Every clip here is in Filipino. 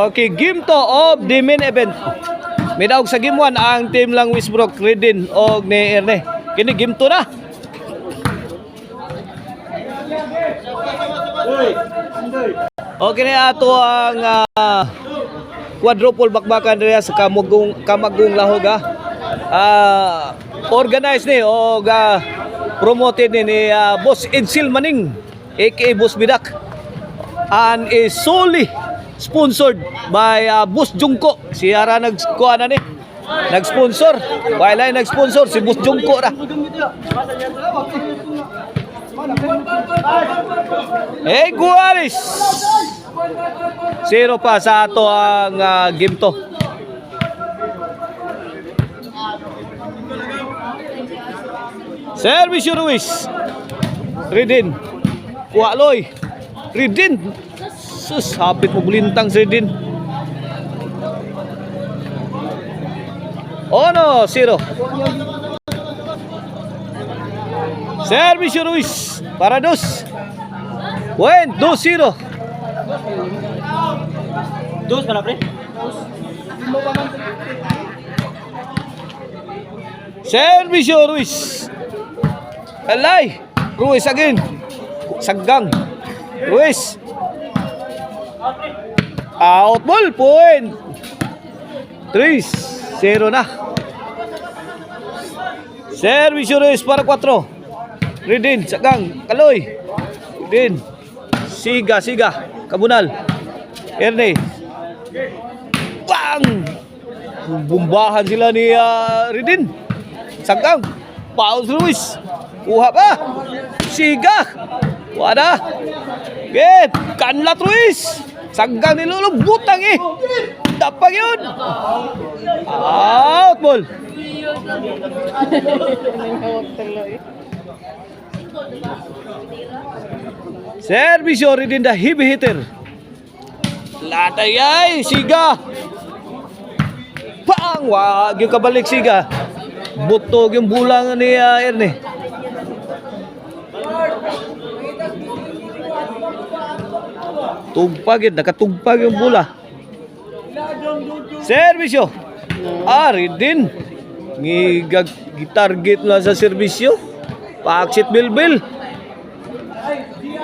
Okay, game 2 of the main event. May daog sa game 1 ang team lang Westbrook, Redin o ni Erne. Kini game 2 na. Okay na ato ang quadruple bakbakan diya sa Kamagong Lahog. Organized ni o promoted ni Boss Edsel Maning aka Boss Bidak, and is solely sponsored by Boss Jungko. Si Ara nagkuha na ni nag-sponsor. Wala nag-sponsor si Boss Jungko ra. Guaris 0 pa sa ato ang game to. Service Ruiz Redin Kualoy Redin. Sus, hapit mo bulintang si Redin. No, 0. Service Ruiz para 2. Buen, 2-0. 2 para pre. Service Ruiz. Alay. Ruiz again. Saggang. Ruiz. Out ball point. 3-0 na. Service Ruiz para 4. Redin, Sagang, Kaloy. Redin. Siga. Kabunal. Erne. Bang! Bumbahan sila ni Redin. Sagang. Paus Ruiz. Kuha pa. Siga. Wala. Get. Kanlat Ruiz. Sagang nilulong. Butang Dapag yun. Out ball. Servisyo Redin the heavy hitter. Latay ay. Siga. Bang! Wag yung kabalik Siga. Butog yung bulang ni Erne. Tugpag yun. Nakatugpag yung bula. Servisyo. Redin. Gitarget lang sa servisyo. Paksit bilbil.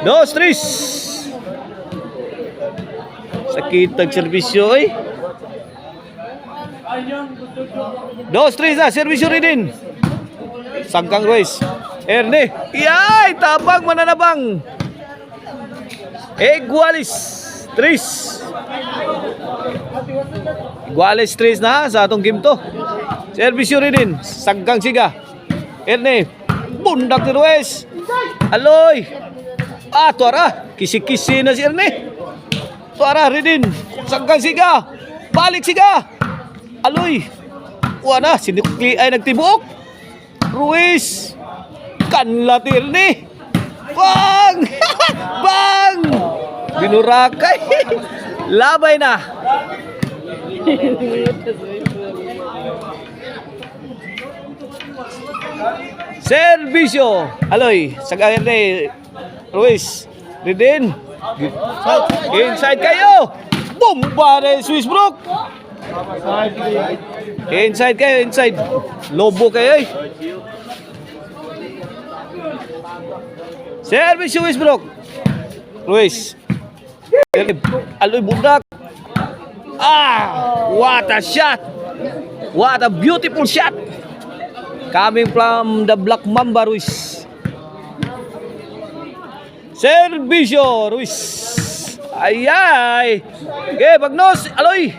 2-3. Sakit ang servisyo 2-3 na. Servisyo Redin. Sangkang Ruiz. Erne. Iyay! Tabang mananabang. Gualis 3. Gualis 3 na sa atong game to. Servisyo Redin. Sangkang Siga. Erne. Bundak ni Ruiz. Aloy. Tuara. Kisi-kisi na si Erne. Tuara Redin. Sangkang Siga. Balik Siga. Aloy. Wala. Sinukli ay nagtibuok. Ruiz. Kanlat Erne. Bang! Bang! Binurakay. Labay na. Servisyo. Aloy. Sagang Erne. Ruiz. Redin. Inside kayo. Bomba na Westbrook. Inside kayo. Inside. Lobo kayo Service Westbrook. Ruiz. Aloy bundak. What a shot. What a beautiful shot. Coming from the Black Mamba Ruiz. Servisyo Ruiz. Ayay. Okay, Bagnos. Aloy.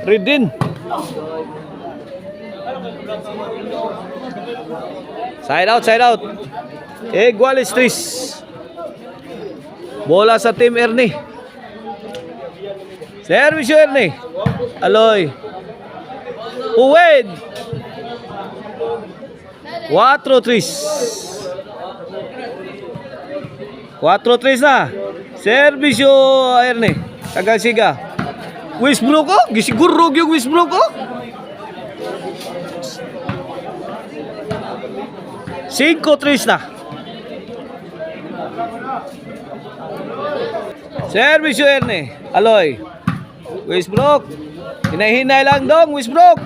Redin. Side out. Gualis 3. Bola sa team Erne. Servisyo Erne. Aloy. Uwed. 4-3. 4-3 na. Servisyo Erne. Kagasiga. Westbrook gisigurog yung Westbrook 5-3 na. Service Erne. Aloy. Westbrook. Hinay-hinay lang dong, Westbrook.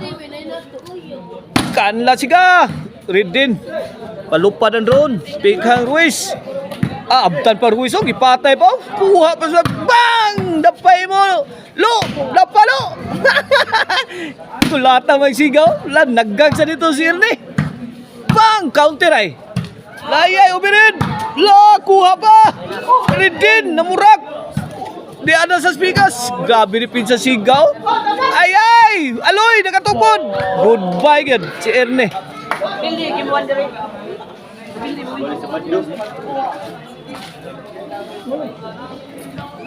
Kanla siga. Read din. Palupad ang drone. Pikhang Ruiz. Abtan pa Ruiz. Ipatay pa. Kuha pa sa bang! Dapay mo. Lo! Dapalo! Tulata magsigaw. Naggang sa dito si Erne. Bang! Counter ay. Layay, umirin. La! Kuha pa. Read din. Namurak. Di ada sa spikas. Grabe ni Pinsa sigaw. Ay! Aloy! Nakatukod. Goodbye gan. Si Erne. Hindi, game 1 dire.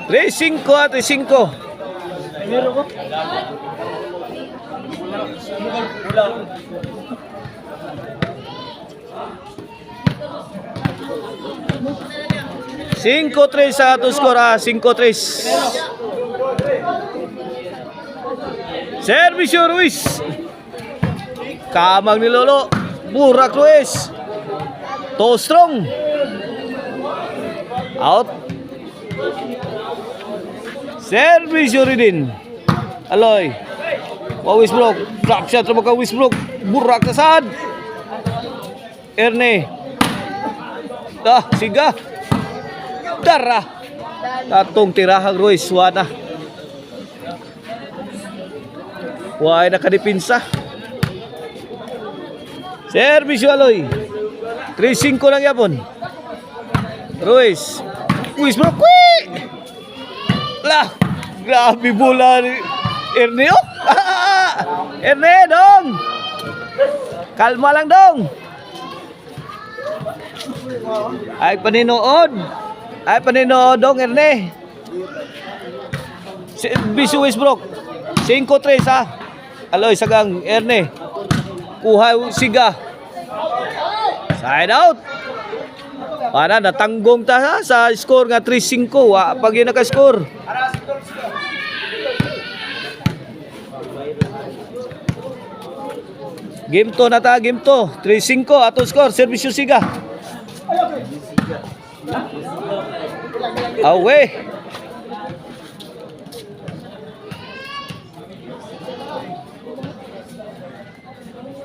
Racing ko at 5. Meron ko. 5-3 sa ato skora, 5-3. Servisyo Ruiz. Kamang ni Lolo. Burak Ruiz. To strong. Out. Servisyo Ridin. Aloy. Westbrook. Drop shot sa mga Westbrook. Burak na saan. Erne. Siga. Dara. Tatong tirahang Ruiz. Wana. Why nakadipinsa. Servisyo Aloy. 3-5 lang yapon. Ruiz. Westbrook. Lah. Grabe bola ni Erne. Erne dong. Kalma lang dong. Ay paninood. Ay paninood dong Erne. Bisu Westbrook. 5-3 ha. Aloy sagang Erne. Kuha siga. Side out. Para natanggong ta ha, sa score nga 3-5 pag yun naka-score. Game to na ta, game to. 3-5 ato score, servisyo siga. Away.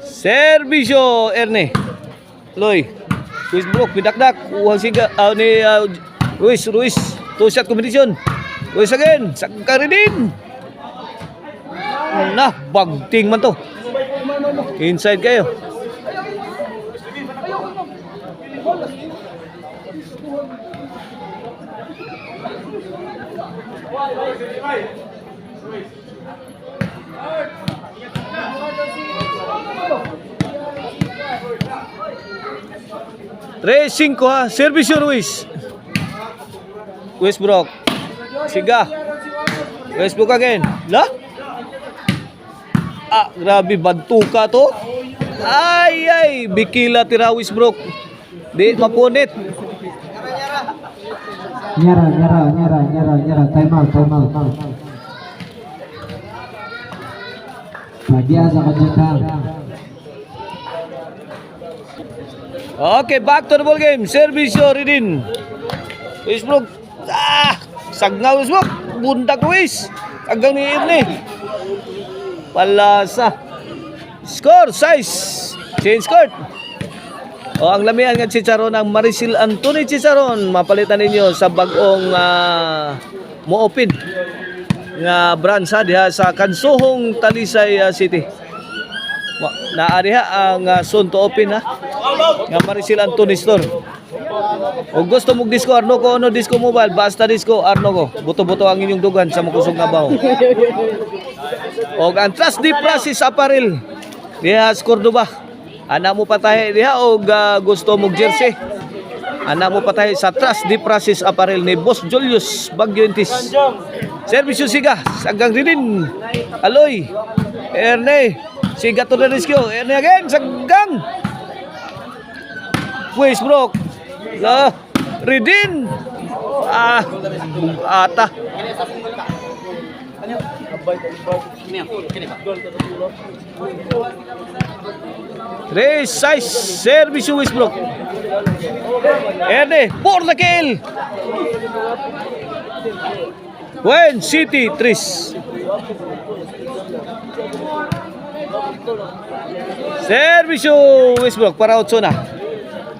Servisyo Erne. Loy. Westbrook bidakdak. Uhang siga ni Ruiz. Two shot competition. Ruiz again. Sakaridin. Nah, bagting man to. Inside kayo. Racing ko ha. Servisyo Ruiz. Westbrook. Siga. Westbrook again. La? Grabe bantuka to. Ay. Bikila tira Westbrook. Di mapunit. Nyara. Time out. Biasa kejutang. Okay, back to the ball game. Servisyo Ridin. Westbrook. Sagna Westbrook. Bundak Ruiz. Hanggang ni Erne. Palasa. Score, size. Change court. Ang lamian nga Chicharon ng Maricel Anthony Chicharon. Mapalitan ninyo sa bagong mo-open nga branch diha sa Kansuhong Talisay City. Naariha ang soon to open ha. Nga Maricel Anthony Store. O gusto mong disco Arno ko ano disco mobile basta disco Arno ko. Buto-buto ang inyong dugan sa makusog nga baho. O ang Trust Deep Process Apparel diha sa Cordoba. Ana mo patay diha o gusto mong jersey. Ana mo patay sa Trust Deep Process Apparel ni Boss Julius Bagyontis. Servisyo siga sagang ridin. Aloy. Erne. Siga to the rescue. Erne again sagang. Westbrook. Ridin. Ata. Race size service Westbrook. Erne for the kill. Wen City, 3. Servisyo Westbrook para 8 na.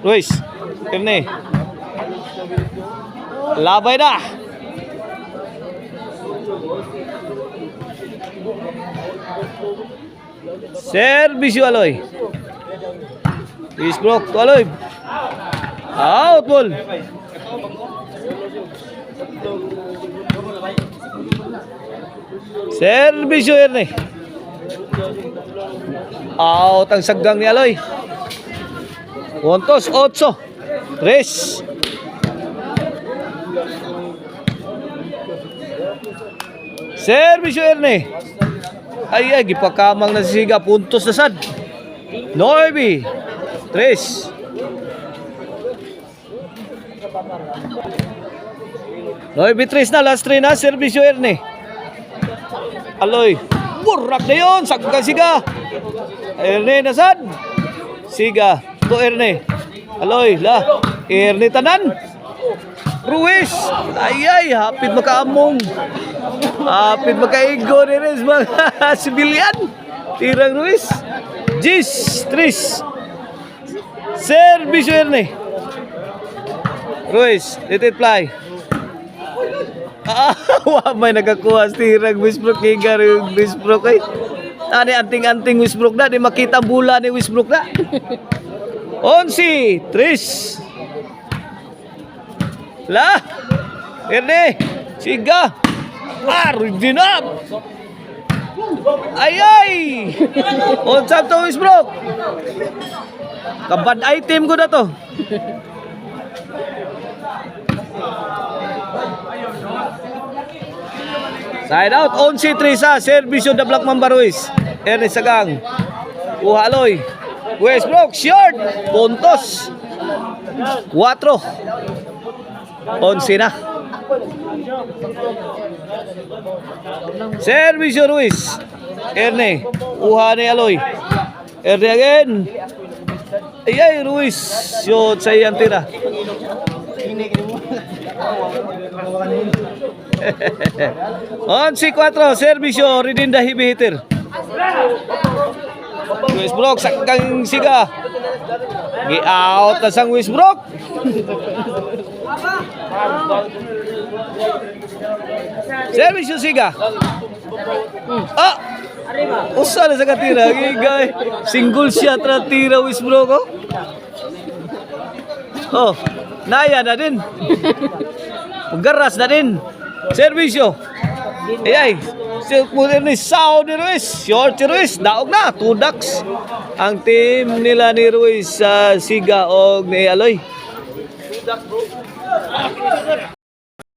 Ruiz, Erne. Labay na. Servisyo Aloy. Westbrook to Aloy. Out ball. Servisyo Erne. Out ang saggang ni Aloy. Puntos 8. 3. Servisyo Erne. Ay, gipakamang na si Siga. Puntos na sad. 9. 3. Noy 3 na, last 3 na, servisyo Erne. Aloy, burak na yun, sagkang Siga. Erne nasad. Siga, to Erne. Aloy, la, Erne tanan. Ruiz, ay, hapit makaamong. Hapit makaigo ni Ruiz, mga sibilyan. Tirang Ruiz. Gis, 3. Servisyo Erne. Ruiz, let it fly. May nakakuha tirang Westbrook higa rin Westbrook ay. Ani anting-anting Westbrook na, di makita bula ni Westbrook na. 11, 3. La, Erne, Siga. Rinap. Ay. On top to Westbrook. Kabad item ko na to. Side out, 11-3 sa servisyo na Black Mamba Ruiz. Ernest Sagang. Kuha Aloy. Westbrook, short. Puntos. 4. 11 na. Servisyo Ruiz. Erne. Kuha ni Aloy. Erne again. Ay, Ruiz. Short sa iyang tira. 11-4, servisyo Ridinda Hibihitir. Westbrook sakang Siga. Gi-out na sang Westbrook. Servisyo Siga. Usa na sa katira. Gigay. Single shot na tira Westbrook. Naya na din. Garas na din. Servisyo. Ay. Ni Sao ni Ruiz. Short si Ruiz. Daog na. 2 ducks. Ang team nila ni Ruiz sa Siga o ni Aloy.